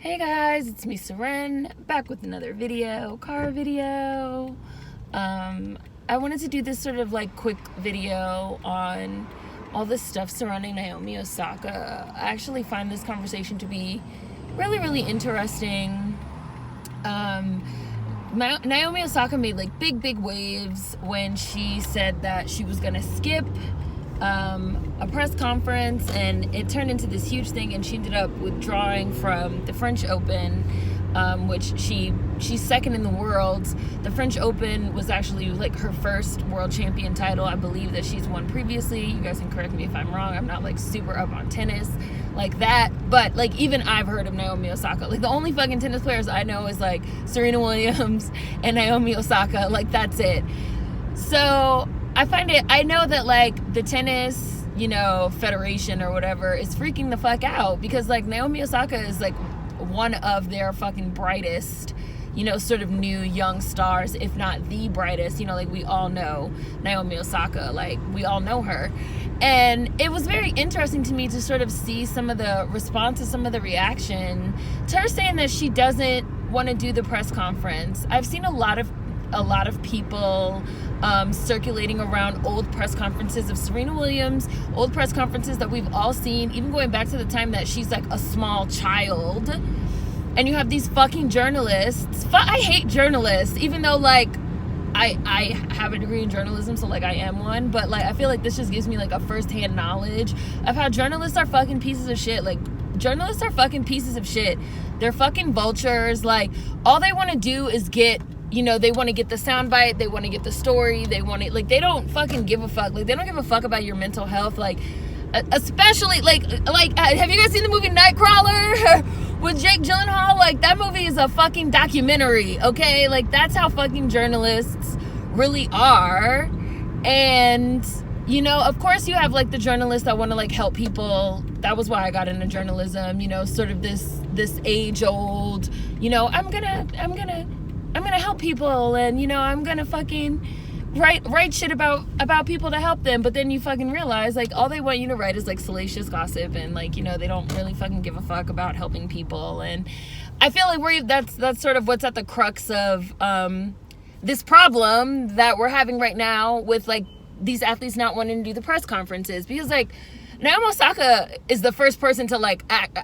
Hey guys, it's me Serena, back with another car video. I wanted to do this sort of like quick video on all this stuff surrounding Naomi Osaka. I actually find this conversation to be really interesting. Naomi Osaka made like big waves when she said that she was gonna skip a press conference, and it turned into this huge thing, and she ended up withdrawing from the French Open, which she's second in the world. The French Open was actually like her first world champion title. I believe that she's won previously. You guys can correct me if I'm wrong. I'm not like super up on tennis like that, but like even I've heard of Naomi Osaka. Like the only fucking tennis players I know is like Serena Williams and Naomi Osaka. Like that's it. So I know that like the tennis, federation or whatever is freaking the fuck out, because like Naomi Osaka is like one of their fucking brightest, sort of new young stars, if not the brightest. Like we all know Naomi Osaka, like we all know her. And it was very interesting to me to sort of see some of the response to some of the reaction to her saying that she doesn't want to do the press conference. I've seen a lot of people circulating around old press conferences of Serena Williams, old press conferences that we've all seen, even going back to the time that she's like a small child. And you have these fucking journalists. I hate journalists, even though like I have a degree in journalism, so like I am one, but like I feel like this just gives me like a first-hand knowledge of how journalists are fucking pieces of shit. Like journalists are fucking pieces of shit. They're fucking vultures. Like all they want to do is get, they want to get the soundbite, they want to get the story, they don't fucking give a fuck. Like, they don't give a fuck about your mental health. Like, especially, like, have you guys seen the movie Nightcrawler with Jake Gyllenhaal? Like, that movie is a fucking documentary, okay? Like, that's how fucking journalists really are. And, of course you have, like, the journalists that want to, like, help people. That was why I got into journalism, sort of this age-old, I'm gonna help people, and I'm gonna fucking write shit about people to help them. But then you fucking realize like all they want you to write is like salacious gossip, and like they don't really fucking give a fuck about helping people. And I feel like that's sort of what's at the crux of this problem that we're having right now with like these athletes not wanting to do the press conferences, because like Naomi Osaka is the first person to like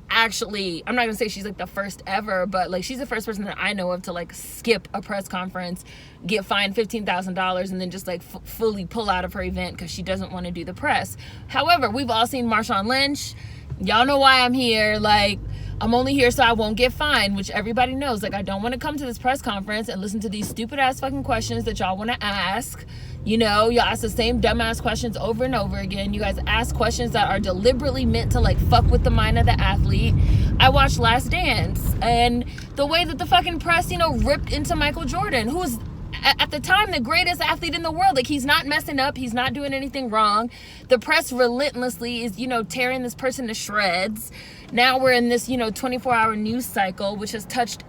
actually, I'm not gonna say she's like the first ever, but like she's the first person that I know of to like skip a press conference, get fined $15,000, and then just like fully pull out of her event because she doesn't want to do the press. However, we've all seen Marshawn Lynch. Y'all know why I'm here. Like, I'm only here so I won't get fined, which everybody knows. Like, I don't want to come to this press conference and listen to these stupid ass fucking questions that y'all want to ask. Y'all ask the same dumbass questions over and over again. You guys ask questions that are deliberately meant to like fuck with the mind of the athlete. I watched Last Dance, and the way that the fucking press, ripped into Michael Jordan, who was at the time the greatest athlete in the world. Like, he's not messing up, he's not doing anything wrong. The press relentlessly is, tearing this person to shreds. Now we're in this, 24-hour news cycle, which has touched,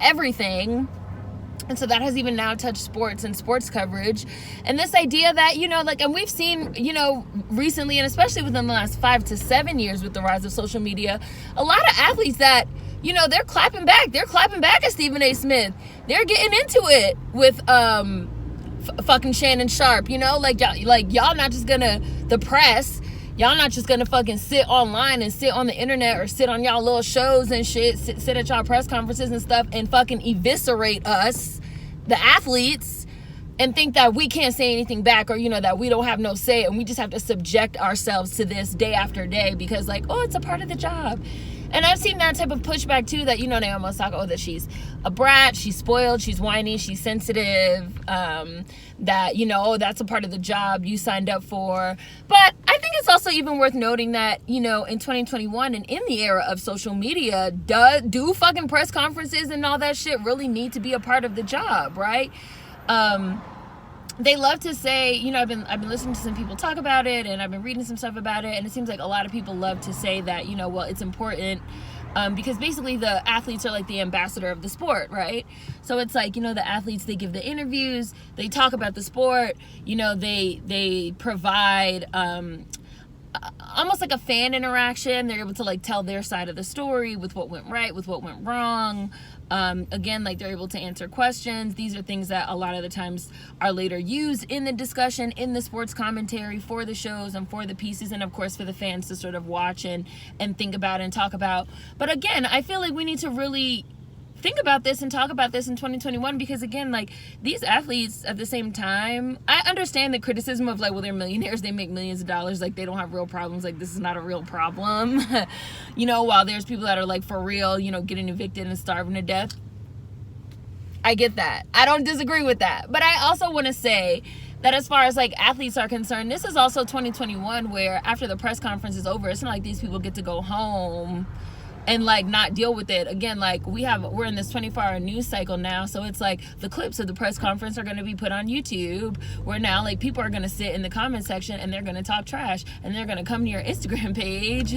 everything. And so that has even now touched sports and sports coverage. And this idea that, and we've seen, recently, and especially within the last 5 to 7 years with the rise of social media, a lot of athletes that, they're clapping back. They're clapping back at Stephen A. Smith. They're getting into it with fucking Shannon Sharp, y'all not just gonna, the press, y'all not just gonna fucking sit online and sit on the internet or sit on y'all little shows and shit, sit at y'all press conferences and stuff and fucking eviscerate us, the athletes, and think that we can't say anything back, or, that we don't have no say, and we just have to subject ourselves to this day after day because, like, oh, it's a part of the job. And I've seen that type of pushback too, that, Naomi Osaka, that she's a brat, she's spoiled, she's whiny, she's sensitive, that, that's a part of the job you signed up for. But I think it's also even worth noting that, in 2021 and in the era of social media, do fucking press conferences and all that shit really need to be a part of the job, right? They love to say, I've been listening to some people talk about it, and I've been reading some stuff about it, and it seems like a lot of people love to say that, well, it's important, because basically the athletes are like the ambassador of the sport, right? So it's like, the athletes, they give the interviews, they talk about the sport, they provide almost like a fan interaction. They're able to like tell their side of the story with what went right, with what went wrong. Again, like they're able to answer questions. These are things that a lot of the times are later used in the discussion, in the sports commentary for the shows and for the pieces, and of course for the fans to sort of watch and think about and talk about. But again, I feel like we need to really think about this and talk about this in 2021, because again, like, these athletes at the same time, I understand the criticism of like, well, they're millionaires, they make millions of dollars, like they don't have real problems, like this is not a real problem. You know, while there's people that are like for real, you know, getting evicted and starving to death. I get that. I don't disagree with that. But I also want to say that as far as like athletes are concerned, this is also 2021 where after the press conference is over, it's not like these people get to go home and like not deal with it. Again, like we're in this 24-hour news cycle now, so it's like the clips of the press conference are going to be put on YouTube, where now like people are going to sit in the comment section and they're going to talk trash, and they're going to come to your Instagram page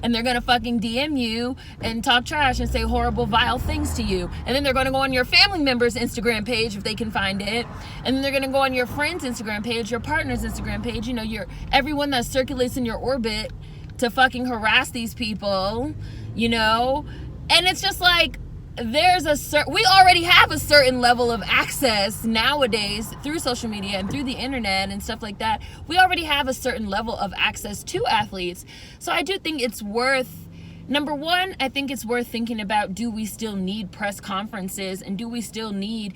and they're going to fucking DM you and talk trash and say horrible, vile things to you, and then they're going to go on your family member's Instagram page if they can find it, and then they're going to go on your friend's Instagram page, your partner's Instagram page, you know, everyone that circulates in your orbit to fucking harass these people, you know. And it's just like, we already have a certain level of access nowadays through social media and through the internet and stuff like that. We already have a certain level of access to athletes. So I do think it's worth, number one, I think it's worth thinking about, do we still need press conferences, and do we still need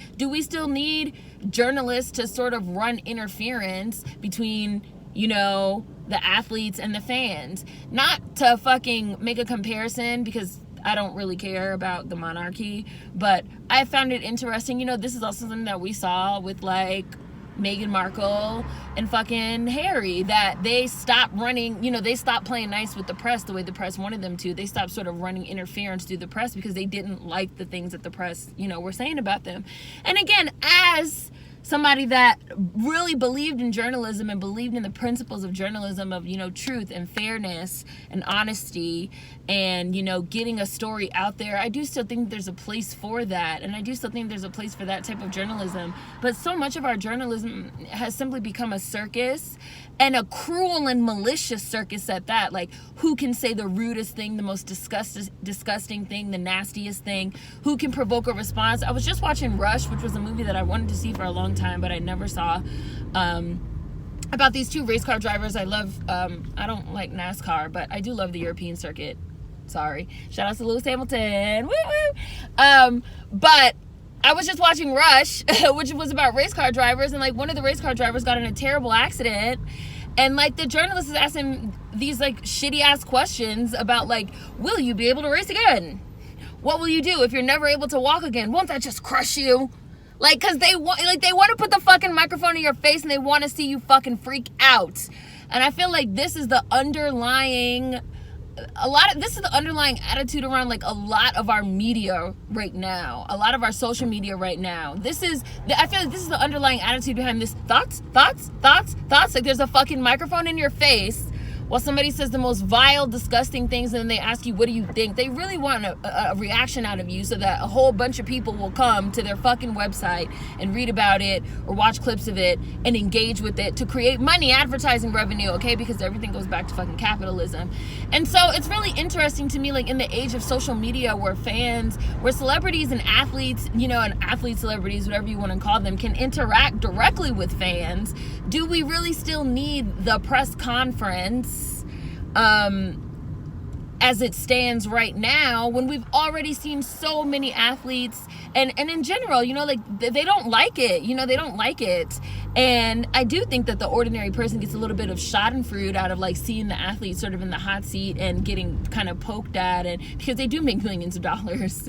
journalists to sort of run interference between, you know, the athletes and the fans? Not to fucking make a comparison, because I don't really care about the monarchy, but I found it interesting. You know, this is also something that we saw with like Meghan Markle and fucking Harry, that they stopped running, you know, they stopped playing nice with the press the way the press wanted them to. They stopped sort of running interference through the press because they didn't like the things that the press, you know, were saying about them. And again, as somebody that really believed in journalism and believed in the principles of journalism, of, you know, truth and fairness and honesty and, you know, getting a story out there, I do still think there's a place for that, and I do still think there's a place for that type of journalism. But so much of our journalism has simply become a circus, and a cruel and malicious circus at that. Like, who can say the rudest thing, the most disgusting thing, the nastiest thing? Who can provoke a response? I was just watching Rush, which was a movie that I wanted to see for a long time, but I never saw, about these two race car drivers. I love, I don't like NASCAR, but I do love the European circuit. Sorry. Shout out to Lewis Hamilton. Woo woo. But I was just watching Rush, which was about race car drivers, and like one of the race car drivers got in a terrible accident, and like the journalist is asking these like shitty ass questions about like, will you be able to race again? What will you do if you're never able to walk again? Won't that just crush you? Like, cause they want to put the fucking microphone in your face, and they want to see you fucking freak out. And I feel like this is the underlying attitude around like a lot of our media right now, a lot of our social media right now. I feel like this is the underlying attitude behind this. Thoughts. Like, there's a fucking microphone in your face while somebody says the most vile, disgusting things, and then they ask you, what do you think? They really want a reaction out of you, so that a whole bunch of people will come to their fucking website and read about it or watch clips of it and engage with it to create money, advertising revenue, okay? Because everything goes back to fucking capitalism. And so it's really interesting to me, like, in the age of social media, where celebrities and athletes, you know, and athlete celebrities, whatever you want to call them, can interact directly with fans. Do we really still need the press conference as it stands right now, when we've already seen so many athletes and in general, you know, like, they don't like it, you know, they don't like it. And I do think that the ordinary person gets a little bit of schadenfreude out of like seeing the athletes sort of in the hot seat and getting kind of poked at, and because they do make millions of dollars,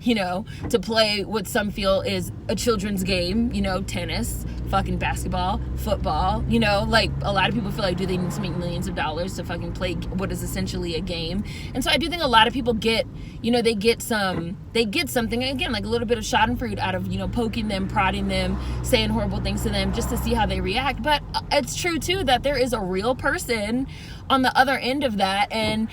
you know, to play what some feel is a children's game, you know, tennis, fucking basketball, football, you know, like a lot of people feel like, do they need to make millions of dollars to fucking play what is essentially a game? And so I do think a lot of people get, you know, they get something, again, like a little bit of schadenfreude out of, you know, poking them, prodding them, saying horrible things to them just to see how they react. But it's true too that there is a real person on the other end of that, and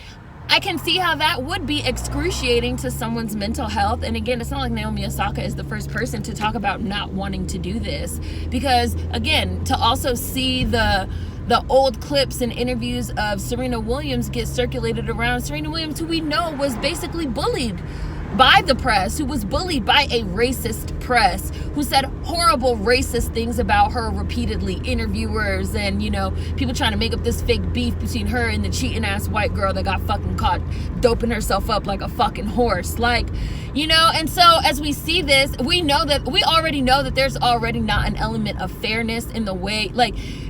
I can see how that would be excruciating to someone's mental health. And again, it's not like Naomi Osaka is the first person to talk about not wanting to do this, because again, to also see the the old clips and interviews of Serena Williams get circulated around. Serena Williams, who we know was basically bullied by the press, who was bullied by a racist press, who said horrible racist things about her repeatedly, interviewers and, you know, people trying to make up this fake beef between her and the cheating ass white girl that got fucking caught doping herself up like a fucking horse. Like, you know, and so as we see this, we already know that there's already not an element of fairness in the way,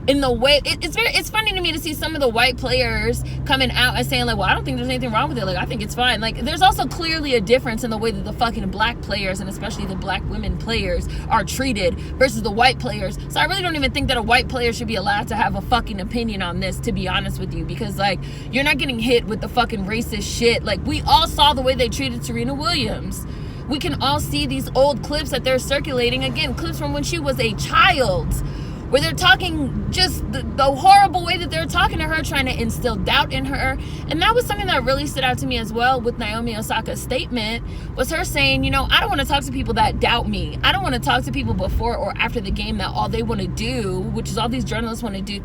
it's funny to me to see some of the white players coming out and saying like, well, I don't think there's anything wrong with it. Like, I think it's fine. Like, there's also clearly a difference in the way that the fucking black players, and especially the black women players, are treated versus the white players. So I really don't even think that a white player should be allowed to have a fucking opinion on this, to be honest with you, because like, you're not getting hit with the fucking racist shit. Like, we all saw the way they treated Serena Williams. We can all see these old clips that they're circulating, again, clips from when she was a child, where they're talking just the horrible way that they're talking to her, trying to instill doubt in her. And that was something that really stood out to me as well with Naomi Osaka's statement, was her saying, you know, I don't want to talk to people that doubt me. I don't want to talk to people before or after the game that all they want to do, which is all these journalists want to do,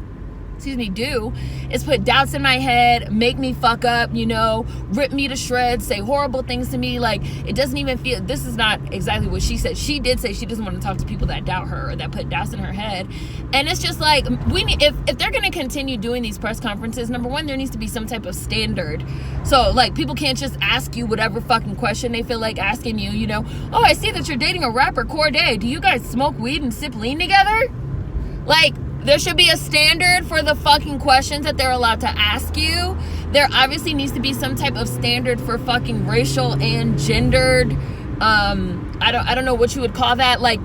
is put doubts in my head, make me fuck up, you know, rip me to shreds, say horrible things to me. Like, it doesn't even feel, this is not exactly what she said. She did say she doesn't want to talk to people that doubt her or that put doubts in her head. And it's just like, we need, if they're going to continue doing these press conferences, number one, there needs to be some type of standard. So like, people can't just ask you whatever fucking question they feel like asking you, you know. Oh, I see that you're dating a rapper, Corday. Do you guys smoke weed and sip lean together? Like, there should be a standard for the fucking questions that they're allowed to ask you. There obviously needs to be some type of standard for fucking racial and gendered, I don't know what you would call that. Like,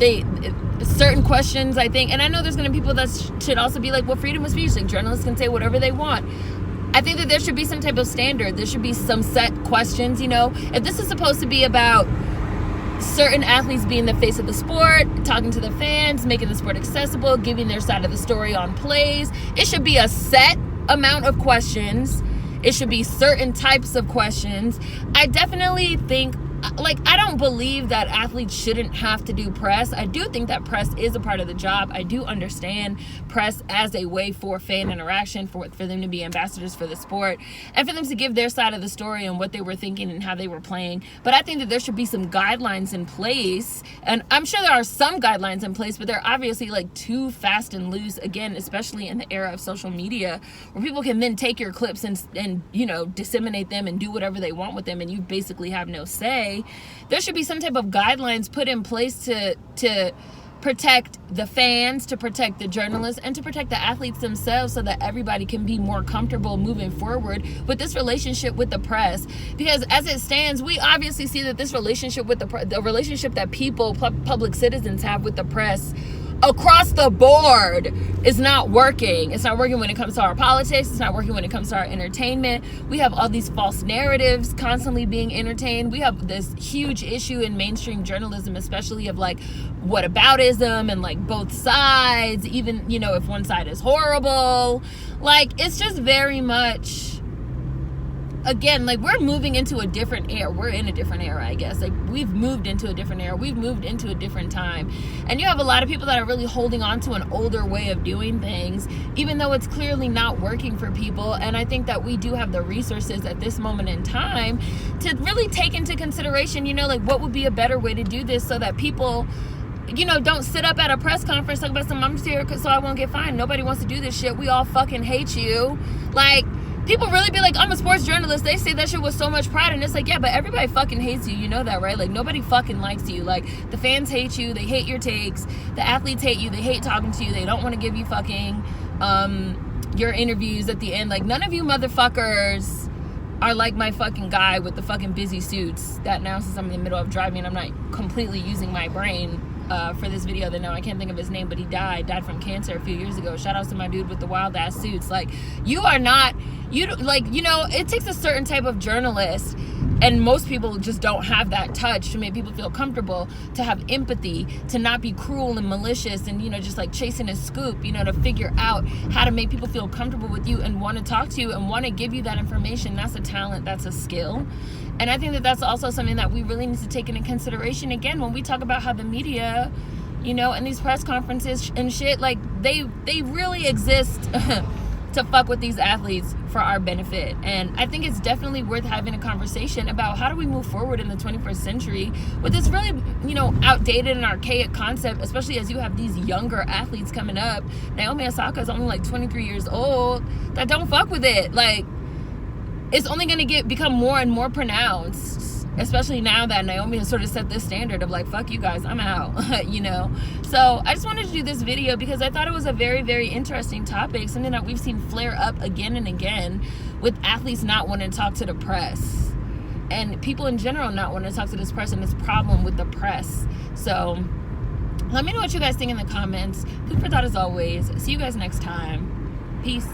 certain questions, I think, and I know there's going to be people that should also be like, well, freedom of speech, like, journalists can say whatever they want. I think that there should be some type of standard. There should be some set questions, you know. If this is supposed to be about certain athletes being the face of the sport, talking to the fans, making the sport accessible, giving their side of the story on plays, it should be a set amount of questions. It should be certain types of questions. I definitely think, like, I don't believe that athletes shouldn't have to do press. I do think that press is a part of the job. I do understand press as a way for fan interaction, for them to be ambassadors for the sport, and for them to give their side of the story and what they were thinking and how they were playing. But I think that there should be some guidelines in place, and I'm sure there are some guidelines in place, but they're obviously like too fast and loose, again, especially in the era of social media, where people can then take your clips and you know, disseminate them and do whatever they want with them, and you basically have no say. There should be some type of guidelines put in place to protect the fans, to protect the journalists, and to protect the athletes themselves, so that everybody can be more comfortable moving forward with this relationship with the press. Because as it stands, we obviously see that this relationship with the relationship that people, public citizens, have with the press across the board is not working. It's not working when it comes to our politics. It's not working when it comes to our entertainment. We have all these false narratives constantly being entertained. We have this huge issue in mainstream journalism, especially of like whataboutism and like both sides, even, you know, if one side is horrible. Like, it's just very much, again, like, we're moving into a different era. We're in a different era, I guess. Like, we've moved into a different era. We've moved into a different time. And you have a lot of people that are really holding on to an older way of doing things, even though it's clearly not working for people. And I think that we do have the resources at this moment in time to really take into consideration, you know, like, what would be a better way to do this so that people, you know, don't sit up at a press conference talking about I'm just here so I won't get fined. Nobody wants to do this shit. We all fucking hate you. Like, people really be like, I'm a sports journalist. They say that shit with so much pride. And it's like, yeah, but everybody fucking hates you. You know that, right? Like, nobody fucking likes you. Like, the fans hate you. They hate your takes. The athletes hate you. They hate talking to you. They don't want to give you fucking your interviews at the end. Like, none of you motherfuckers are like my fucking guy with the fucking busy suits that now, since I'm in the middle of driving, I'm not completely using my brain for this video, that now I can't think of his name, but he died from cancer a few years ago. Shout out to my dude with the wild ass suits. Like, you are not, you like, you know, it takes a certain type of journalist, and most people just don't have that touch to make people feel comfortable, to have empathy, to not be cruel and malicious and, you know, just like chasing a scoop, you know, to figure out how to make people feel comfortable with you and want to talk to you and want to give you that information. That's a talent. That's a skill. And I think that that's also something that we really need to take into consideration, again, when we talk about how the media, you know, and these press conferences and shit, like, they really exist to fuck with these athletes for our benefit. And I think it's definitely worth having a conversation about how do we move forward in the 21st century with this really, you know, outdated and archaic concept, especially as you have these younger athletes coming up. Naomi Osaka is only like 23 years old that don't fuck with it. Like, it's only going to become more and more pronounced, especially now that Naomi has sort of set this standard of like, fuck you guys, I'm out, you know. So I just wanted to do this video because I thought it was a very, very interesting topic, something that we've seen flare up again and again with athletes not wanting to talk to the press and people in general not wanting to talk to this press and this problem with the press. So let me know what you guys think in the comments. Food for thought as always. See you guys next time. Peace.